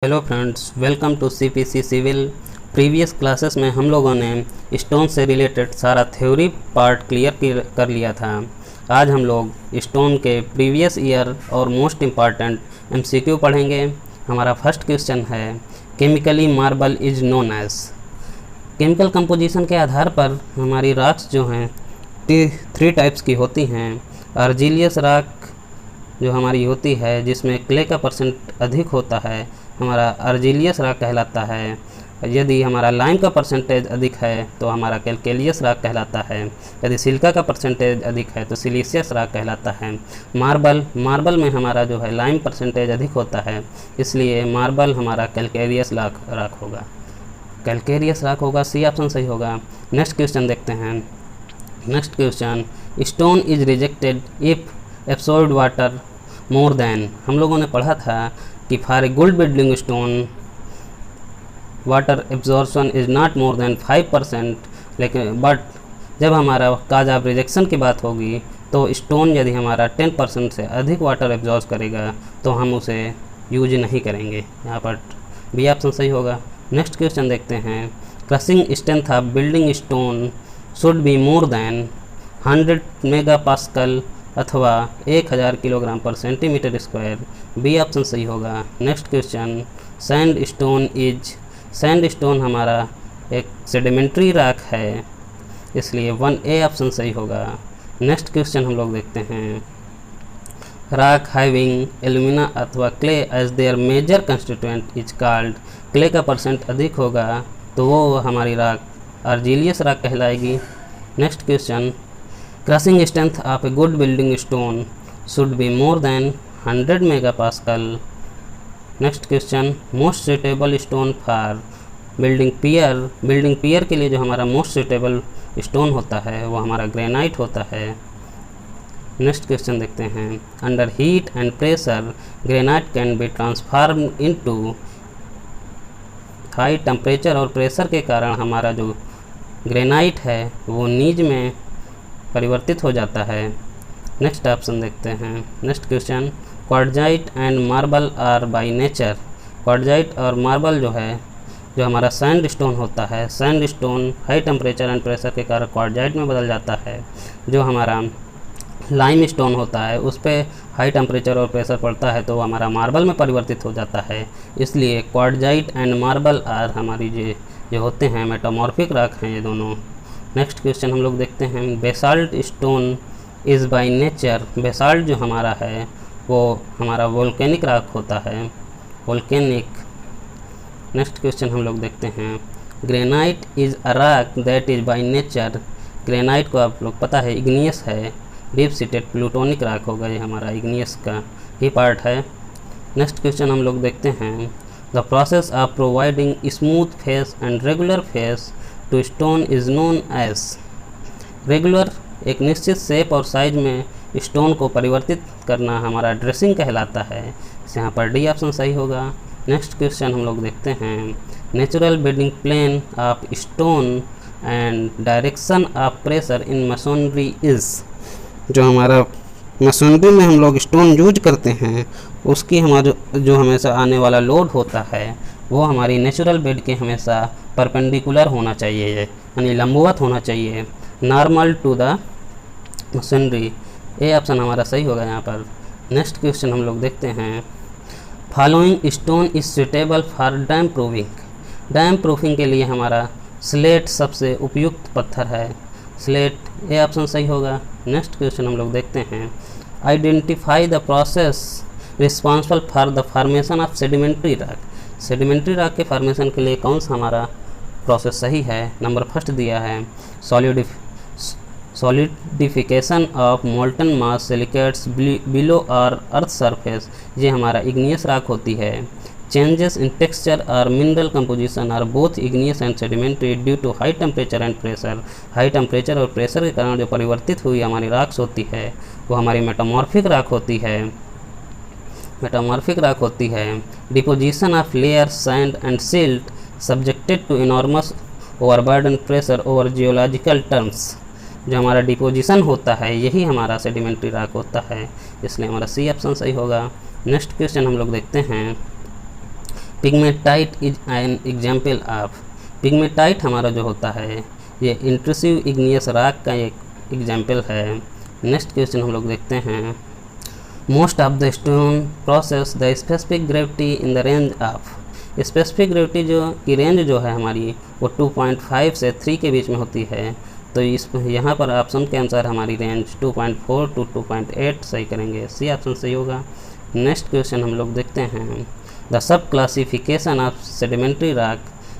Hello friends, welcome to CPC civil. Previous classes में हम लोगों ने स्टोन से रिलेटेड सारा थ्योरी पार्ट क्लियर कर लिया था। आज हम लोग स्टोन के प्रीवियस ईयर और मोस्ट इम्पॉर्टेंट एमसीक्यू पढ़ेंगे। हमारा फर्स्ट क्वेश्चन है, chemically marble is known as. Chemical composition के आधार पर हमारी रॉक्स जो हैं 3 टाइप्स की होती हैं। अर्जिलियस रॉक जो हमारी होती है जिसमें क्ले का परसेंट अधिक होता है, हमारा अर्जिलियस रॉक कहलाता है। यदि हमारा लाइम का परसेंटेज अधिक है तो हमारा कैल्केलियस रॉक कहलाता है। यदि सिलिका का परसेंटेज अधिक है तो सिलिशियस रॉक कहलाता है। मार्बल में हमारा जो है लाइम परसेंटेज अधिक होता है, इसलिए मार्बल हमारा कैल्केरियस रॉक होगा। कैल्केरियस रॉक होगा, सी ऑप्शन सही होगा। नेक्स्ट क्वेश्चन देखते हैं। Next question, stone is rejected if absorbed water more than. हम लोगों ने पढ़ा था कि for a good building stone water absorption is not more than 5%, लेकिन बट जब हमारा काज ऑफ रिजेक्शन की बात होगी तो स्टोन यदि हमारा 10% से अधिक वाटर एब्जॉर्ब करेगा तो हम उसे यूज नहीं करेंगे। यहाँ पर बी ऑप्शन सही होगा। नेक्स्ट क्वेश्चन देखते हैं। Crushing strength of building stone should be more than 100 megapascal अथवा 1000 किलोग्राम पर सेंटीमीटर स्क्वायर। बी ऑप्शन सही होगा। नेक्स्ट क्वेश्चन, सैंड स्टोन हमारा एक सेडिमेंट्री रॉक है, इसलिए 1A ऑप्शन सही होगा। नेक्स्ट क्वेश्चन हम लोग देखते हैं। रॉक हैविंग एल्यूमिना अथवा clay as their major constituent is called. Clay का परसेंट अधिक होगा तो वो हमारी रॉक अर्जिलियस रॉक कहलाएगी। Next question, crushing strength of a good building stone should be more than 100 megapascal. Next question, most suitable stone for building pier के लिए जो हमारा मोस्ट सुटेबल स्टोन होता है वो हमारा ग्रेनाइट होता है। नेक्स्ट क्वेश्चन देखते हैं। Under heat and pressure granite can be transformed into. High temperature और प्रेशर के कारण हमारा जो ग्रेनाइट है वो नीज में परिवर्तित हो जाता है। नेक्स्ट ऑप्शन देखते हैं। Next question, quartzite and marble are by nature. Quartzite और मार्बल जो है जो हमारा सैंड स्टोन होता है, sand stone high temperature and pressure के कारण क्वार्ट्जाइट में बदल जाता है। जो हमारा लाइम स्टोन होता है उस पर हाई टेम्परेचर और प्रेशर पड़ता है तो वो हमारा मार्बल में परिवर्तित हो जाता है। इसलिए क्वार्ट्जाइट एंड मार्बल आर हमारी जो होते हैं मेटामॉर्फिक रॉक हैं ये दोनों। नेक्स्ट क्वेश्चन हम लोग देखते हैं। Basalt stone is by nature. Basalt जो हमारा है वो हमारा वोल्केनिक रॉक होता है, वोल्केनिक। नेक्स्ट क्वेश्चन हम लोग देखते हैं। Granite is a rock that is by nature. Granite को आप लोग पता है इग्नियस है, डीप सीटेड प्लूटोनिक रॉक होगा, ये हमारा इग्नियस का ही पार्ट है। नेक्स्ट क्वेश्चन हम लोग देखते हैं। The process of providing smooth face and regular face to stone is known as. Regular एक निश्चित शेप और साइज में स्टोन को परिवर्तित करना हमारा ड्रेसिंग कहलाता है। यहाँ पर डी ऑप्शन सही होगा। नेक्स्ट क्वेश्चन हम लोग देखते हैं। Natural bedding plane of stone and direction of pressure in machinery is. जो हमारा मशीनरी में हम लोग स्टोन यूज करते हैं उसकी हमारा जो हमेशा आने वाला लोड होता है वो हमारी नेचुरल बेड के हमेशा परपेंडिकुलर होना चाहिए, यानी लंबवत होना चाहिए, normal to the machinery. A option हमारा सही होगा यहाँ पर। नेक्स्ट क्वेश्चन हम लोग देखते हैं। Following stone is suitable for dam proofing. Dam proofing के लिए हमारा स्लेट सबसे उपयुक्त पत्थर है, स्लेट। ए ऑप्शन सही होगा। नेक्स्ट क्वेश्चन हम लोग देखते हैं। Identify the process responsible for the formation of sedimentary rock. Sedimentary rock के फॉर्मेशन के लिए कौन सा हमारा प्रोसेस सही है? नंबर फर्स्ट दिया है solidification of molten mass silicates below और अर्थ सरफेस, ये हमारा इग्नियस रॉक होती है। चेंजेस इन टेक्सचर और mineral composition are both igneous and sedimentary due to high temperature and pressure. High temperature और प्रेशर के कारण जो परिवर्तित हुई हमारी रॉक्स होती है वो हमारी मेटामॉर्फिक रॉक होती है, मेटामॉर्फिक रॉक होती है। Deposition of layer sand and silt subjected to enormous overburden pressure over geological terms. जो हमारा डिपोजिशन होता है यही हमारा सेडिमेंट्री रॉक होता है, इसलिए हमारा सी ऑप्शन सही होगा। नेक्स्ट क्वेश्चन हम लोग देखते हैं। पिगमेटाइट इज एन एग्जाम्पल ऑफ, पिगमेटाइट हमारा जो होता है ये इंट्रूसिव इग्नियस रॉक का एक एग्जाम्पल है। नेक्स्ट क्वेश्चन हम लोग देखते हैं, most of the stone process the specific gravity in the range of, specific gravity जो की रेंज जो है हमारी वो 2.5 से 3 के बीच में होती है। तो इस यहाँ पर ऑप्शन के अनुसार हमारी रेंज 2.4 to 2.8 सही करेंगे, सी ऑप्शन सही होगा। नेक्स्ट क्वेश्चन हम लोग देखते हैं, the sub classification of sedimentary rock,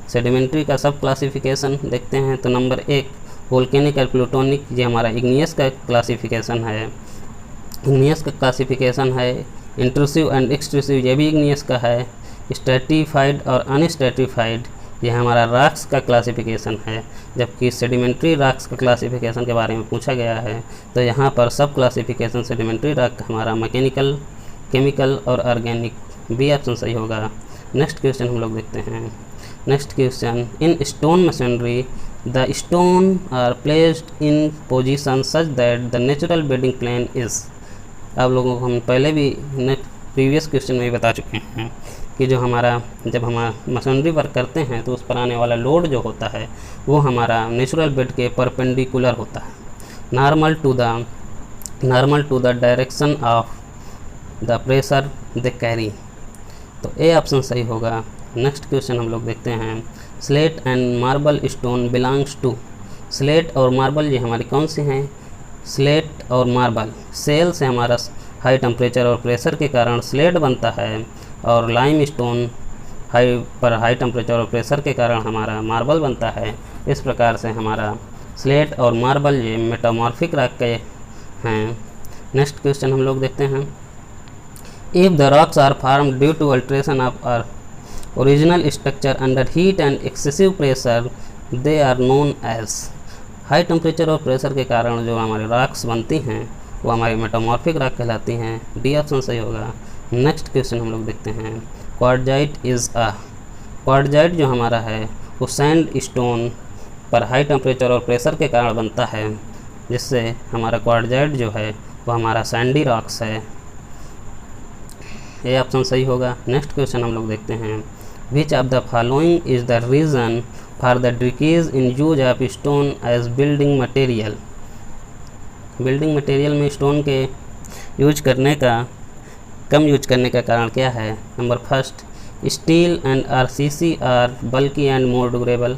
sedimentary का सब क्लासिफिकेशन देखते हैं। तो नंबर 1 वोल्केनिक और प्लूटोनिक, ये हमारा इग्नियस का क्लासिफिकेशन है, इग्नियस का क्लासिफिकेशन है। इंट्रूसिव एंड एक्सट्रूसिव ये भी इग्नियस का है। स्ट्रेटिफाइड और अनस्ट्रेटिफाइड ये हमारा रॉक्स का क्लासिफिकेशन है, जबकि सेडिमेंट्री रॉक्स का क्लासिफिकेशन के बारे में पूछा गया है। तो यहाँ पर सब क्लासिफिकेशन सेडिमेंट्री रॉक हमारा मैकेनिकल, केमिकल और ऑर्गेनिक, बी ऑप्शन सही होगा। नेक्स्ट क्वेश्चन हम लोग देखते हैं, next question, in stone masonry the stone are placed in position such that the natural bedding plane is, आप लोगों को हम पहले भी प्रीवियस क्वेश्चन में भी बता चुके हैं कि जो हमारा जब हम मशीनरी वर्क करते हैं तो उस पर आने वाला लोड जो होता है वो हमारा नेचुरल बेड के परपेंडिकुलर होता है, normal to the direction of the pressure they carry. तो ए ऑप्शन सही होगा। नेक्स्ट क्वेश्चन हम लोग देखते हैं, slate and marble stone belongs to, slate और मार्बल ये हमारी कौन सी हैं, स्लेट और मार्बल, सेल से हमारा हाई टेम्परेचर और प्रेशर के कारण स्लेट बनता है, और लाइम स्टोन हाई टेम्परेचर और प्रेशर के कारण हमारा मार्बल बनता है। इस प्रकार से हमारा स्लेट और मार्बल ये मेटामॉर्फिक रॉक के हैं। नेक्स्ट क्वेश्चन हम लोग देखते हैं, if the rocks are formed due to alteration of earth original structure under heat and excessive pressure they are known as, high temperature और प्रेशर के कारण जो हमारे रॉक्स बनती हैं वो हमारी मेटामॉर्फिक रॉक कहलाती हैं, डी ऑप्शन सही होगा। नेक्स्ट क्वेश्चन हम लोग देखते हैं, क्वार्टजाइट इज़ अ, क्वार्टजाइट जो हमारा है वो सैंड स्टोन पर हाई टेम्परेचर और प्रेशर के कारण बनता है, जिससे हमारा क्वार्टजाइट जो है वो हमारा सैंडी रॉक्स है, ये ऑप्शन सही होगा। नेक्स्ट क्वेश्चन हम लोग देखते हैं, which of the following is the reason for the decrease in use of stone as building material, building material में स्टोन के कम यूज करने का कारण क्या है। Number first, steel and RCC are बल्कि एंड मोर ड्यूरेबल,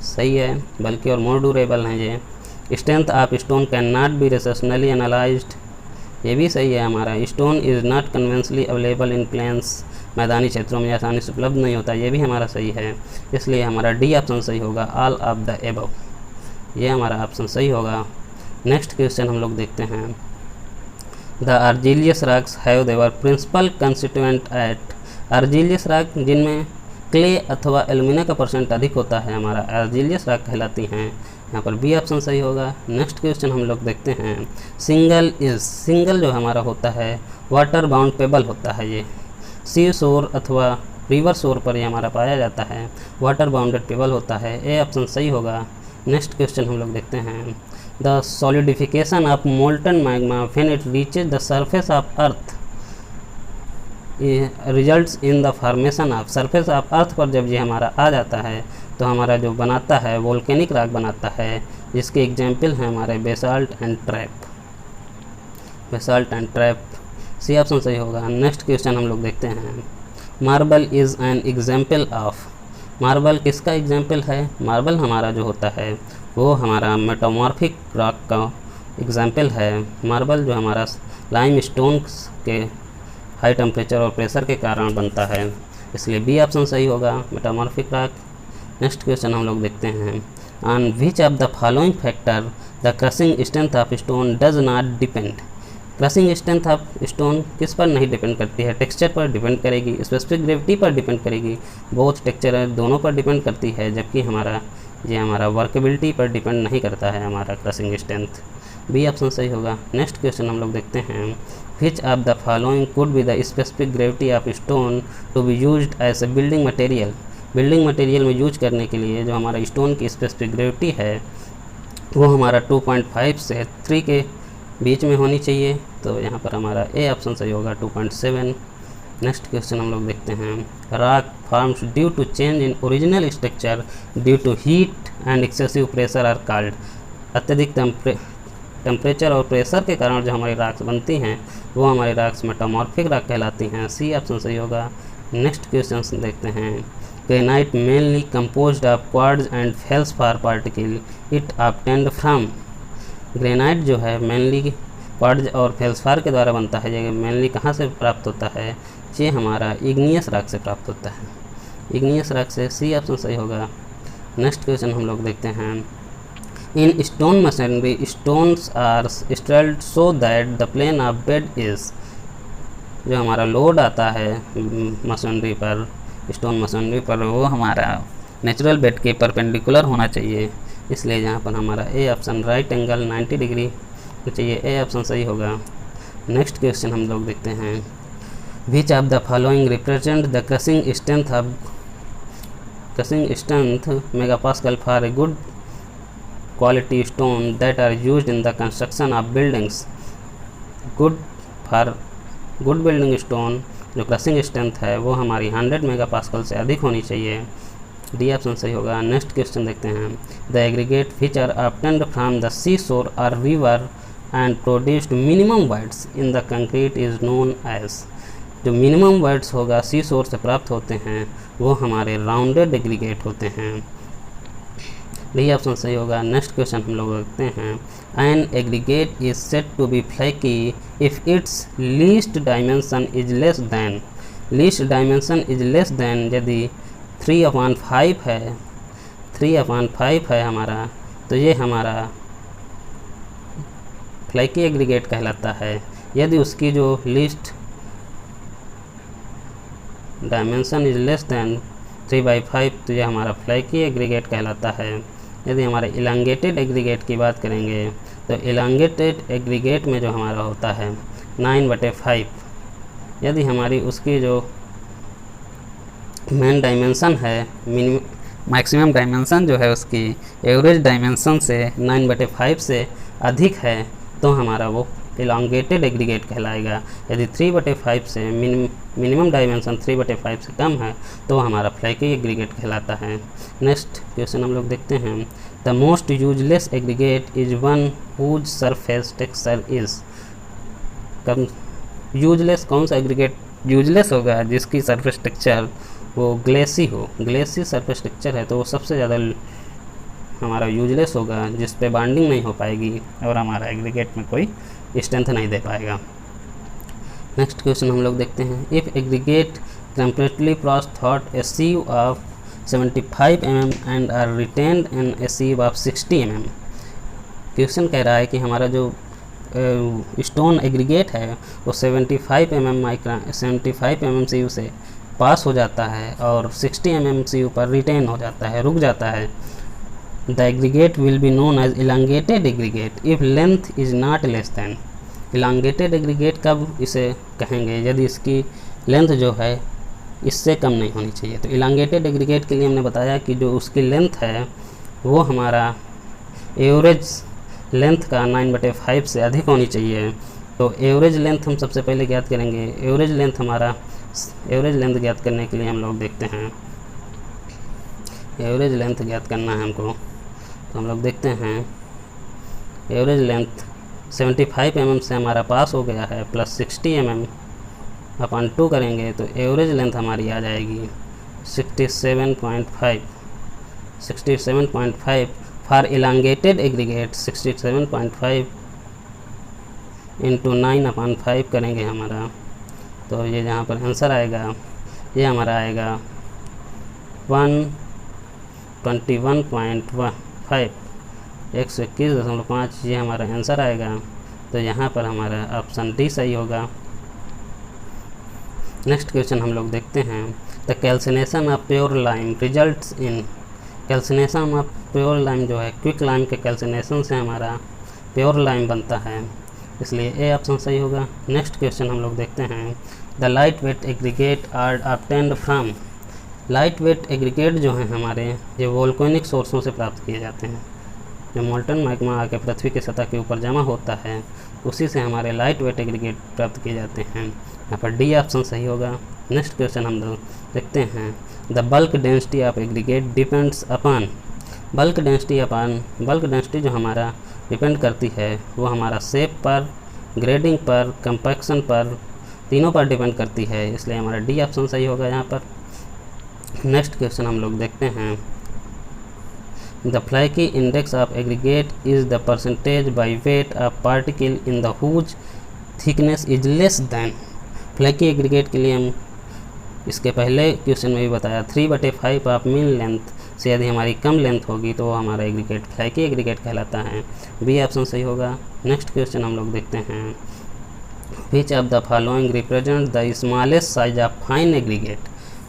सही है, बल्कि और मोर ड्यूरेबल हैं ये। Strength of stone cannot be rationally analysed, ये भी सही है हमारा। Stone is not conventionally available in planes, मैदानी क्षेत्रों में आसानी से उपलब्ध नहीं होता, ये भी हमारा सही है। इसलिए हमारा डी ऑप्शन सही होगा, ऑल ऑफ द एबव, ये हमारा ऑप्शन सही होगा। नेक्स्ट क्वेश्चन हम लोग देखते हैं, the argillaceous rocks have their principal constituent at, argillaceous rock जिनमें क्ले अथवा एल्यूमिना का परसेंट अधिक होता है हमारा आर्जिलियस रॉक कहलाती हैं, यहाँ पर बी ऑप्शन सही होगा। नेक्स्ट क्वेश्चन हम लोग देखते हैं, सिंगल इज, सिंगल जो हमारा होता है वाटर बाउंड पेबल होता है, ये सी शोर अथवा रिवर शोर पर ये हमारा पाया जाता है, वाटर बाउंडेड पेबल होता है, ए ऑप्शन सही होगा। नेक्स्ट क्वेश्चन हम लोग देखते हैं, the solidification of molten magma when it reaches the surface of earth results in the formation of, surface of earth पर जब ये हमारा आ जाता है तो हमारा जो बनाता है वोल्केनिक रॉक बनाता है, जिसके एग्जाम्पल हैं हमारे basalt and trap, basalt and trap, C option सही होगा। नेक्स्ट क्वेश्चन हम लोग देखते हैं, marble is an example of, marble किसका एग्जाम्पल है, मार्बल हमारा जो होता है वो हमारा मेटामॉर्फिक रॉक का एग्जाम्पल है। मार्बल जो हमारा लाइम स्टोन के हाई टेम्परेचर और प्रेशर के कारण बनता है, इसलिए बी ऑप्शन सही होगा, मेटामॉर्फिक रॉक। नेक्स्ट क्वेश्चन हम लोग देखते हैं, on which of the following factor the crushing strength of stone does not depend, crushing strength of stone किस पर नहीं डिपेंड करती है, टेक्सचर पर डिपेंड करेगी, स्पेसिफिक ग्रेविटी पर डिपेंड करेगी, बोथ टेक्सचर दोनों पर डिपेंड करती है, जबकि हमारा वर्केबिलिटी पर डिपेंड नहीं करता है हमारा क्रशिंग स्ट्रेंथ, बी ऑप्शन सही होगा। नेक्स्ट क्वेश्चन हम लोग देखते हैं, which of the following could be the specific gravity of stone to be used as a building material, building material में यूज करने के लिए जो हमारा स्टोन की स्पेसिफिक ग्रेविटी है वो हमारा 2.5 से 3 के बीच में होनी चाहिए, तो यहाँ पर हमारा ए ऑप्शन सही होगा 2.7। नेक्स्ट क्वेश्चन हम लोग देखते हैं, rock forms due to change in original structure due to heat and excessive pressure are called. अत्यधिक टेम्परेचर और प्रेशर के कारण जो हमारी रॉक्स बनती हैं वो हमारी रॉक्स मेटामॉर्फिक रॉक कहलाती हैं। सी ऑप्शन सही होगा। नेक्स्ट क्वेश्चन देखते हैं, granite mainly composed of quartz and feldspar particle it obtained from. Granite जो है मेनली क्वार्ट्ज और फेल्सपार के द्वारा बनता है। ये मेनली कहाँ से प्राप्त होता है? ये हमारा इग्नियस रॉक से प्राप्त होता है, इग्नियस रॉक से। सी ऑप्शन सही होगा। नेक्स्ट क्वेश्चन हम लोग देखते हैं, in stone machinery stones are strelled so that the plane of bed is. जो हमारा लोड आता है मशीनरी पर, स्टोन मशीनरी पर, वो हमारा नेचुरल बेड के परपेंडिकुलर होना चाहिए। इसलिए यहाँ पर हमारा A option right angle 90 degree चाहिए, ए ऑप्शन सही होगा। नेक्स्ट क्वेश्चन हम लोग देखते हैं, which of the following represent the crushing strength megapascal for a good quality stone that are used in the construction of buildings. Good building stone जो crushing strength है वो हमारी 100 मेगापास्कल से अधिक होनी चाहिए। डी ऑप्शन सही होगा। नेक्स्ट क्वेश्चन देखते हैं, the aggregate feature obtained from the sea shore और river and produced minimum weights in the concrete is known as. जो मिनिमम वेट्स होगा सी शोर से प्राप्त होते हैं वो हमारे राउंडेड एग्रीगेट होते हैं। डी ऑप्शन सही होगा। नेक्स्ट क्वेश्चन हम लोग देखते हैं, an aggregate is said to be flaky if its least dimension is less than. Least dimension is less than यदि 3/5 है, 3/5 है हमारा, तो ये हमारा फ्लैकी एग्रीगेट कहलाता है। यदि उसकी जो least dimension is less then 3/5 तो ये हमारा फ्लैकी एग्रीगेट कहलाता है। यदि हमारे इलांगेटेड एग्रीगेट की बात करेंगे तो इलांगेटेड एग्रीगेट में जो हमारा होता है 9/5, यदि हमारी उसकी जो मेन डायमेंशन है, मैक्सिमम डायमेंशन जो है उसकी एवरेज डायमेंशन से 9/5 से अधिक है तो हमारा वो इलांगेटेड एग्रीगेट कहलाएगा। यदि 3/5 से मिनिमम डायमेंशन 3/5 से कम है तो हमारा फ्लैकी एग्रीगेट कहलाता है। नेक्स्ट क्वेश्चन हम लोग देखते हैं, the most useless aggregate is one whose surface texture is. कम यूजलेस कौन सा एग्रीगेट यूजलेस होगा? जिसकी सरफेस टेक्सचर वो ग्लेसी हो, ग्लेसी सरफेस टेक्सचर है तो वो सबसे ज़्यादा हमारा यूजलेस होगा, जिस पे बॉन्डिंग नहीं हो पाएगी और हमारा एग्रीगेट में कोई स्ट्रेंथ नहीं दे पाएगा। नेक्स्ट क्वेश्चन हम लोग देखते हैं, if aggregate completely pass thought a sieve of 75 mm and are retained in a sieve of 60 mm। Question कह रहा है कि हमारा जो स्टोन एग्रीगेट है वो 75 mm सीव से पास हो जाता है और 60 mm सीव पर रिटेन हो जाता है, रुक जाता है। The aggregate will be known as elongated aggregate if length is not less than. Elongated aggregate कब इसे कहेंगे? यदि इसकी लेंथ जो है इससे कम नहीं होनी चाहिए। तो इलांगेटेड एग्रीगेट के लिए हमने बताया कि जो उसकी लेंथ है वो हमारा एवरेज लेंथ का 9/5 से अधिक होनी चाहिए। तो एवरेज लेंथ हम सबसे पहले ज्ञात करेंगे। एवरेज लेंथ ज्ञात करने के लिए हम लोग देखते हैं, एवरेज लेंथ ज्ञात करना है हमको, तो हम लोग देखते हैं एवरेज लेंथ 75 mm से हमारा पास हो गया है प्लस 60 mm अपन 2 करेंगे तो एवरेज लेंथ हमारी आ जाएगी 67.5 फॉर इलांगेटेड एग्रीगेट 67.5 इंटू 9/5 करेंगे हमारा, तो ये जहाँ पर आंसर आएगा ये हमारा आएगा 121.5 121.5, ये हमारा आंसर आएगा। तो यहाँ पर हमारा ऑप्शन डी सही होगा। नेक्स्ट क्वेश्चन हम लोग देखते हैं, the calcination of pure lime results in. Calcination of pure lime जो है क्विक लाइम के कैल्सिनेशन से हमारा प्योर लाइम बनता है, इसलिए ए ऑप्शन सही होगा। नेक्स्ट क्वेश्चन हम लोग देखते हैं, the lightweight aggregate are obtained from. Lightweight aggregate जो हैं हमारे ये वोल्केनिक सोर्सों से प्राप्त किए जाते हैं। जो मोल्टन मैग्मा आके पृथ्वी की सतह के ऊपर जमा होता है उसी से हमारे लाइट वेट एग्रीगेट प्राप्त किए जाते हैं। यहाँ पर डी ऑप्शन सही होगा। नेक्स्ट क्वेश्चन हम लोग देखते हैं, the bulk density of aggregate depends upon. Bulk density जो हमारा डिपेंड करती है वो हमारा शेप पर, ग्रेडिंग पर, कंपैक्शन पर, तीनों पर डिपेंड करती है, इसलिए हमारा डी ऑप्शन सही होगा यहाँ पर। नेक्स्ट क्वेश्चन हम लोग देखते हैं, the flaky index of aggregate is the percentage by weight of particle in the whose thickness is less than. Flaky aggregate के लिए हम इसके पहले क्वेश्चन में भी बताया 3/5 ऑफ मीन लेंथ से यदि हमारी कम लेंथ होगी तो वो हमारा एग्रीगेट फ्लैकी एग्रीगेट कहलाता है, बी ऑप्शन सही होगा। नेक्स्ट क्वेश्चन हम लोग देखते हैं, which of the following represent the smallest size of fine aggregate.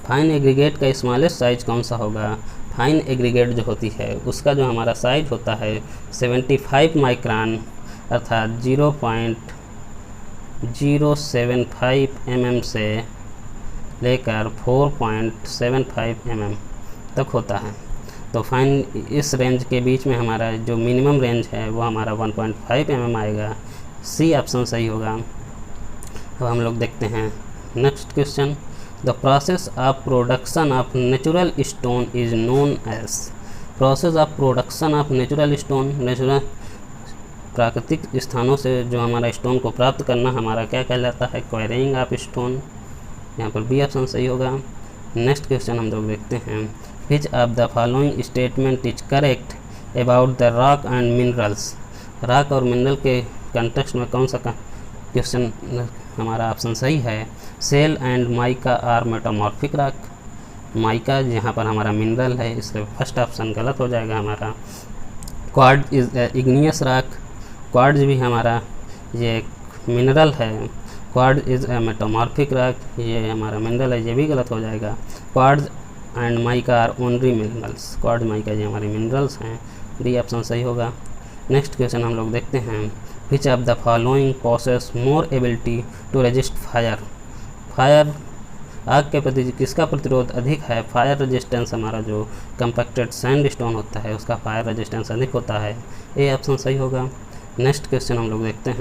Fine aggregate का स्मॉलेस्ट साइज कौन सा होगा? फाइन एग्रीगेट जो होती है उसका जो हमारा साइज होता है 75 माइक्रोन अर्थात 0.075 mm से लेकर 4.75 mm तक होता है। तो फाइन इस रेंज के बीच में हमारा जो मिनिमम रेंज है वो हमारा 1.5 mm आएगा, सी ऑप्शन सही होगा। अब हम लोग देखते हैं next question, the process of production of natural stone is known as. Process of production of natural stone, natural प्राकृतिक स्थानों से जो हमारा स्टोन को प्राप्त करना हमारा क्या कहलाता है? क्वायरिंग ऑफ स्टोन, यहाँ पर बी ऑप्शन सही होगा। नेक्स्ट क्वेश्चन हम लोग देखते हैं, which of the following statement is correct about the rock and minerals. Rock और मिनरल के कंटेक्स्ट में कौन सा क्वेश्चन हमारा ऑप्शन सही है? Shale and mica are metamorphic rock. Mica यहाँ पर हमारा मिनरल है, इसलिए फर्स्ट ऑप्शन गलत हो जाएगा हमारा। Quartz is igneous rock, quartz भी हमारा ये एक मिनरल है। Quartz is a metamorphic rock, ये हमारा मिनरल है, ये भी गलत हो जाएगा। Quartz and mica are only minerals, quartz mica ये हमारे मिनरल्स हैं, डी ऑप्शन सही होगा। नेक्स्ट क्वेश्चन हम लोग देखते हैं, which of the following possess more ability to resist fire. Fire, आग के प्रति किसका प्रतिरोध अधिक है? फायर रेजिस्टेंस हमारा जो कंपैक्टेड सैंड स्टोन होता है उसका फायर रेजिस्टेंस अधिक होता है, ए ऑप्शन सही होगा। नेक्स्ट क्वेश्चन हम लोग देखते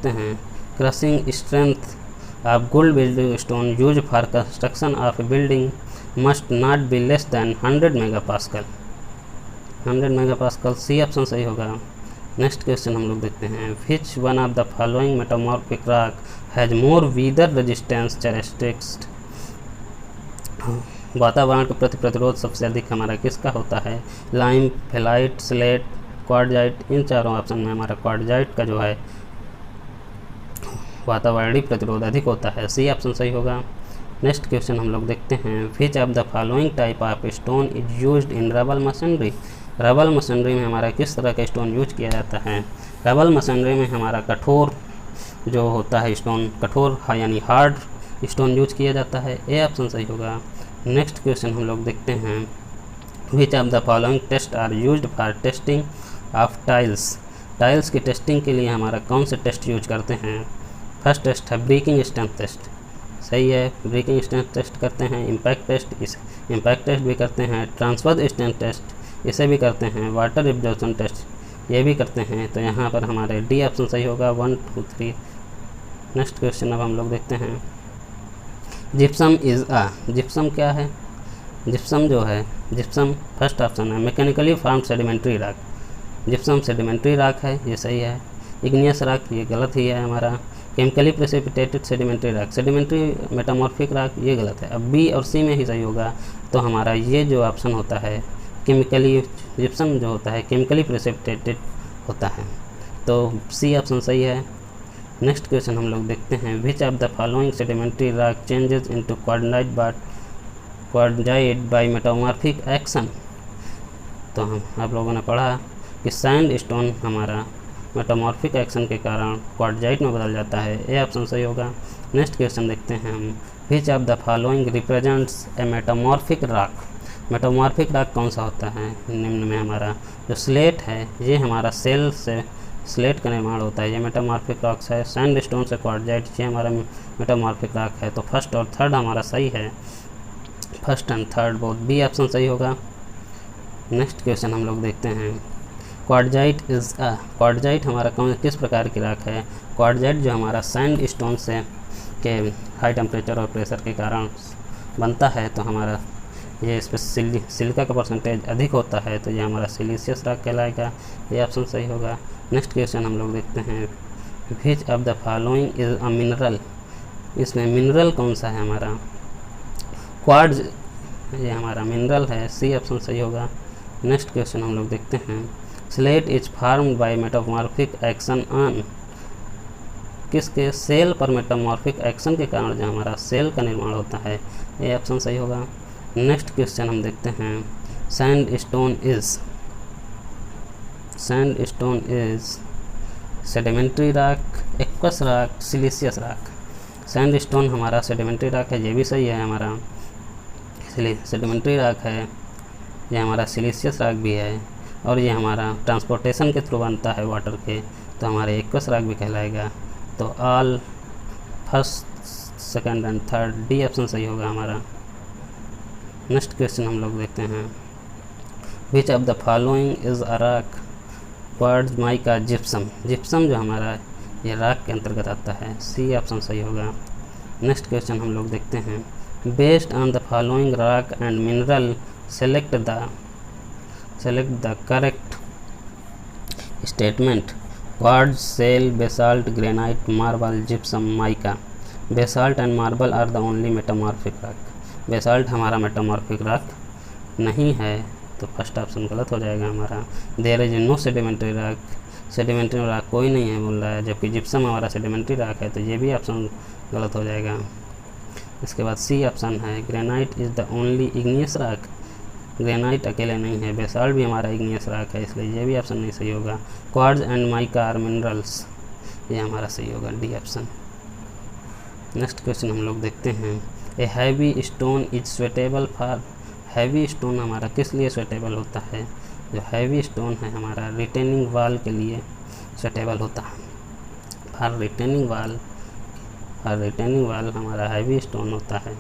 हैं, crushing strength of good building stone use for construction of a building must not be less than 100 megapascal. 100 megapascal, C option सही होगा। नेक्स्ट क्वेश्चन हम लोग देखते हैं, which one of the following metamorphic rock has more weather resistance characteristics. वातावरण के प्रति प्रतिरोध सबसे अधिक हमारा किसका होता है? Lime, phyllite, slate, quartzite. इन चारों ऑप्शन में हमारा क्वार्टजाइट का जो है वातावरणीय प्रतिरोध अधिक होता है, सी ऑप्शन सही होगा। नेक्स्ट क्वेश्चन हम लोग देखते हैं, which of the following type of stone is used in rubble masonry. Rubble masonry में हमारा किस तरह का स्टोन यूज किया जाता है? रबल मशीनरी में हमारा कठोर जो होता है स्टोन, कठोर यानी हार्ड स्टोन यूज किया जाता है, ए ऑप्शन सही होगा। नेक्स्ट क्वेश्चन हम लोग देखते हैं, which of the following test are used for testing of tiles. Tiles की टेस्टिंग के लिए हमारा कौन से टेस्ट यूज करते हैं? फर्स्ट टेस्ट है ब्रेकिंग स्ट्रेंथ टेस्ट, सही है, ब्रेकिंग स्ट्रेंथ टेस्ट करते हैं। इम्पैक्ट टेस्ट, इस इम्पैक्ट टेस्ट भी करते हैं। ट्रांसफर स्ट्रेंथ टेस्ट, इसे भी करते हैं। वाटर एब्जॉर्प्शन टेस्ट, ये भी करते हैं। तो यहाँ पर हमारे डी ऑप्शन सही होगा, 1, 2, 3। नेक्स्ट क्वेश्चन अब हम लोग देखते हैं, जिप्सम इज़ जिप्सम क्या है? जिप्सम जो है, जिप्सम फर्स्ट ऑप्शन है mechanically formed sedimentary rock. Gypsum sedimentary rock है, ये सही है। इग्नियस रॉक, ये गलत ही है हमारा। Chemically precipitated sedimentary rock, sedimentary metamorphic rock, ये गलत है। अब बी और सी में ही सही होगा। तो हमारा ये जो ऑप्शन होता है केमिकली, जिप्सम जो होता है केमिकली प्रेसिपिटेटेड होता है, तो सी ऑप्शन सही है। नेक्स्ट क्वेश्चन हम लोग देखते हैं, which of the following sedimentary rock changes into quartzite by metamorphic action. तो हम आप लोगों ने पढ़ा कि सैंड स्टोन हमारा मेटामॉर्फिक एक्शन के कारण क्वार्टजाइट में बदल जाता है, ए ऑप्शन सही होगा। नेक्स्ट क्वेश्चन देखते हैं हम, विच of the following represents A metamorphic rock. Metamorphic rock कौन सा होता है? निम्न में हमारा जो स्लेट है, ये हमारा सेल से स्लेट का निर्माण होता है, ये मेटामॉर्फिक रॉक्स है। सैंड स्टोन से क्वार्टजाइट, ये हमारा मेटामॉर्फिक रॉक है। तो फर्स्ट और थर्ड हमारा सही है, first and third both, B option सही होगा। नेक्स्ट क्वेश्चन हम लोग देखते हैं, क्वार्टजाइट इज़ क्वार्टजाइट हमारा किस प्रकार की रॉक है? क्वार्टजाइट जो हमारा सैंड स्टोन से के हाई टेम्परेचर और प्रेशर के कारण बनता है, तो हमारा ये इस पर सिलिका का परसेंटेज अधिक होता है, तो ये हमारा सिलिशियस रॉक कहलाएगा। ये ऑप्शन सही होगा। नेक्स्ट क्वेश्चन हम लोग देखते हैं, which of the following is a mineral, इसमें मिनरल कौन सा है हमारा, क्वार्ट्ज ये हमारा मिनरल है, सी ऑप्शन सही होगा। नेक्स्ट क्वेश्चन हम लोग देखते हैं, slate is formed by metamorphic action on, किसके, सेल पर मेटामॉर्फिक एक्शन के कारण जो हमारा सेल का निर्माण होता है, ये ऑप्शन सही होगा। नेक्स्ट क्वेश्चन हम देखते हैं, sandstone is sedimentary rock, aqueous rock, siliceous rock. Sandstone हमारा सेडिमेंट्री रॉक है, ये भी सही है हमारा, सेडिमेंट्री रॉक है, ये हमारा सिलिशियस रॉक भी है, और ये हमारा ट्रांसपोर्टेशन के थ्रू बनता है वाटर के, तो हमारे एक्वस रॉक भी कहलाएगा। तो all first, second and third, D option सही होगा हमारा। नेक्स्ट क्वेश्चन हम लोग देखते हैं, which of the following is a rock, quartz, mica, gypsum. Gypsum जो हमारा ये रॉक के अंतर्गत आता है, सी ऑप्शन सही होगा। नेक्स्ट क्वेश्चन हम लोग देखते हैं, based on the following rock and mineral select the correct statement, quartz, shale, basalt, granite, marble, gypsum, mica. Basalt and marble are the only metamorphic rock, basalt हमारा मेटामॉर्फिक रॉक नहीं है, तो first option गलत हो जाएगा हमारा। There is no sedimentary rock, sedimentary rock कोई नहीं है बोल रहा है, जबकि जिप्सम हमारा सेडिमेंट्री रॉक है, तो ये भी ऑप्शन गलत हो जाएगा। इसके बाद सी ऑप्शन है, granite is the only igneous rock, granite अकेले नहीं है, बेसाल्ट भी हमारा इग्नियस रॉक है, इसलिए ये भी ऑप्शन नहीं सही होगा। Quartz and mica are minerals, ये हमारा सही होगा, डी ऑप्शन। नेक्स्ट क्वेश्चन हम लोग देखते हैं, a heavy stone is suitable for, heavy stone हमारा किस लिए स्वेटेबल होता है, जो हैवी स्टोन है हमारा रिटेनिंग वाल के लिए स्वेटेबल होता है, फॉर रिटेनिंग वाल हमारा हैवी स्टोन होता है,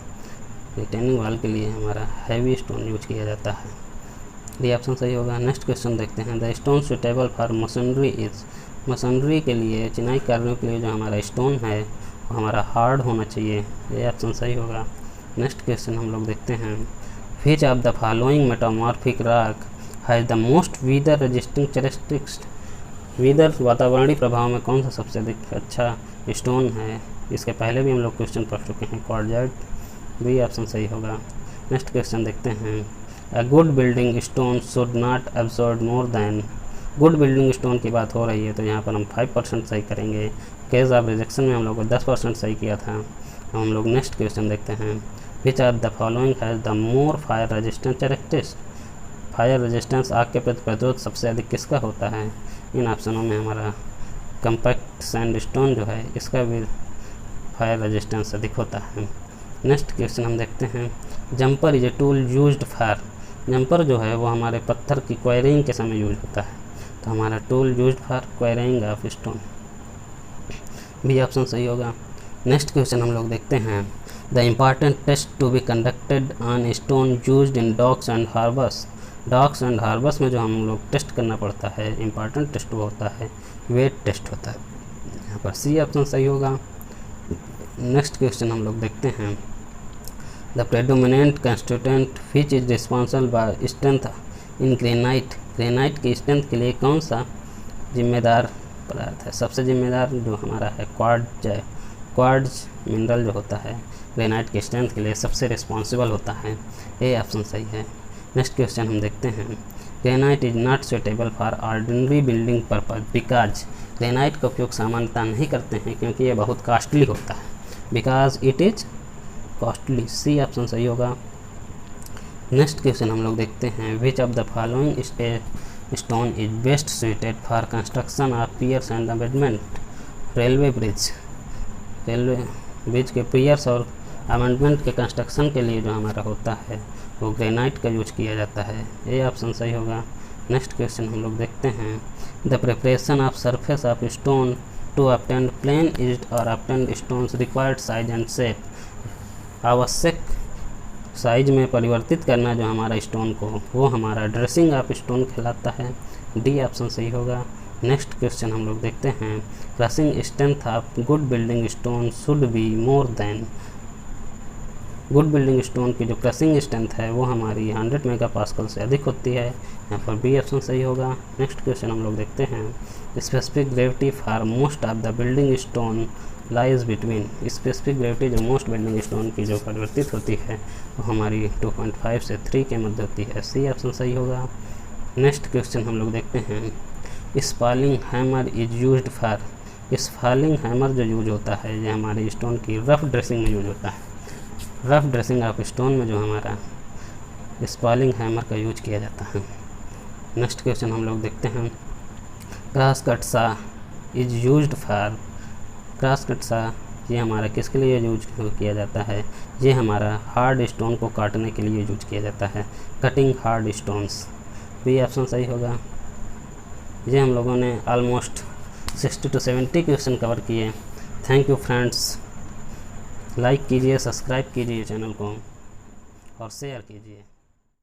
रिटेनिंग वाल के लिए हमारा हैवी स्टोन यूज किया जाता है, डी ऑप्शन सही होगा। नेक्स्ट क्वेश्चन देखते हैं, the stone suitable for machinery is, machinery के लिए, चिनाई कार्यों के लिए जो हमारा स्टोन है वो हमारा हार्ड होना चाहिए, ये ऑप्शन सही होगा। नेक्स्ट क्वेश्चन हम लोग देखते हैं, which of the following metamorphic rock has the most wither resisting characteristics, wither वातावरणीय प्रभाव में कौन सा सबसे अधिक अच्छा स्टोन है, इसके पहले भी हम लोग क्वेश्चन पढ़ चुके हैं, क्वार्ट्जाइट, भी ऑप्शन सही होगा। नेक्स्ट क्वेश्चन देखते हैं, a good building stone should not absorb more than, good building stone की बात हो रही है, तो यहाँ पर हम 5% सही करेंगे। केस ऑफ रिजेक्शन में हम लोग को 10% सही किया था। हम लोग नेक्स्ट क्वेश्चन देखते हैं, which are the following has the more fire resistance characteristics, fire resistance, आग के प्रति प्रतिरोध सबसे अधिक किसका होता है, इन ऑप्शनों में हमारा कम्पैक्ट सैंडस्टोन जो है इसका भी फायर रेजिस्टेंस अधिक होता है। नेक्स्ट क्वेश्चन हम देखते हैं, jumper is a tool used for, jumper जो है वो हमारे पत्थर की क्वायरिंग के समय यूज होता है, तो हमारा tool used for quarrying of stone, भी ऑप्शन सही होगा। नेक्स्ट क्वेश्चन हम लोग देखते हैं, the important test to be conducted on stone used in docks and harbours, docks and harbours में जो हम लोग टेस्ट करना पड़ता है, इम्पॉर्टेंट टेस्ट वो होता है वेट टेस्ट होता है, यहाँ पर सी ऑप्शन सही होगा। नेक्स्ट क्वेश्चन हम लोग देखते हैं, the predominant constituent which is responsible by strength in granite, granite की स्ट्रेंथ के लिए कौन सा जिम्मेदार पदार्थ है, सबसे जिम्मेदार जो हमारा है क्वार्ट्ज है, क्वार्ट्ज मिनरल जो होता है ग्रेनाइट की स्ट्रेंथ के लिए सबसे रिस्पॉन्सिबल होता है, ये ऑप्शन सही है। नेक्स्ट क्वेश्चन हम देखते हैं, granite is not suitable for ordinary building purpose because, granite का उपयोग सामान्यतः नहीं करते हैं क्योंकि ये बहुत कॉस्टली होता है, because it is costly, C option सही होगा। नेक्स्ट क्वेश्चन हम लोग देखते हैं, which of the following stone is best suited for construction of piers and amendment, railway bridge, railway bridge के पियर्स और अमेंडमेंट के कंस्ट्रक्शन के लिए जो हमारा होता है वो ग्रेनाइट का यूज किया जाता है, ये ऑप्शन सही होगा। नेक्स्ट क्वेश्चन हम लोग देखते हैं, the preparation of surface of stone to obtain plane is और obtain stones required size and shape, आवश्यक साइज में परिवर्तित करना जो हमारा स्टोन को वो हमारा ड्रेसिंग ऑफ स्टोन कहलाता है, डी ऑप्शन सही होगा। नेक्स्ट क्वेश्चन हम लोग देखते हैं, crushing strength of good building stone should be more then. Good building stone की जो क्रशिंग स्ट्रेंथ है वो हमारी 100 मेगापास्कल से अधिक होती है। यहाँ पर बी ऑप्शन सही होगा। नेक्स्ट क्वेश्चन हम लोग देखते हैं, specific gravity for most of the building stone lies between. Specific gravity जो मोस्ट बिल्डिंग स्टोन की जो परिवर्तित होती है वो हमारी 2.5 से 3 के मध्य होती है। सी ऑप्शन सही होगा। नेक्स्ट क्वेश्चन हम लोग देखते हैं, spalling hammer is used for. Spalling hammer जो यूज होता है ये हमारे स्टोन की रफ ड्रेसिंग में यूज होता है। रफ ड्रेसिंग ऑफ स्टोन में जो हमारा स्पॉलिंग हैमर का यूज किया जाता है। नेक्स्ट क्वेश्चन हम लोग देखते हैं, क्रॉस कट सा is used for. Cross cut सा ये हमारा किसके लिए यूज किया जाता है, ये हमारा हार्ड स्टोन को काटने के लिए यूज किया जाता है, cutting hard stones. B option सही होगा। ये हम लोगों ने ऑलमोस्ट 60 to 70 क्वेश्चन कवर किए। Thank you friends. लाइक कीजिए, सब्सक्राइब कीजिए चैनल को और शेयर कीजिए।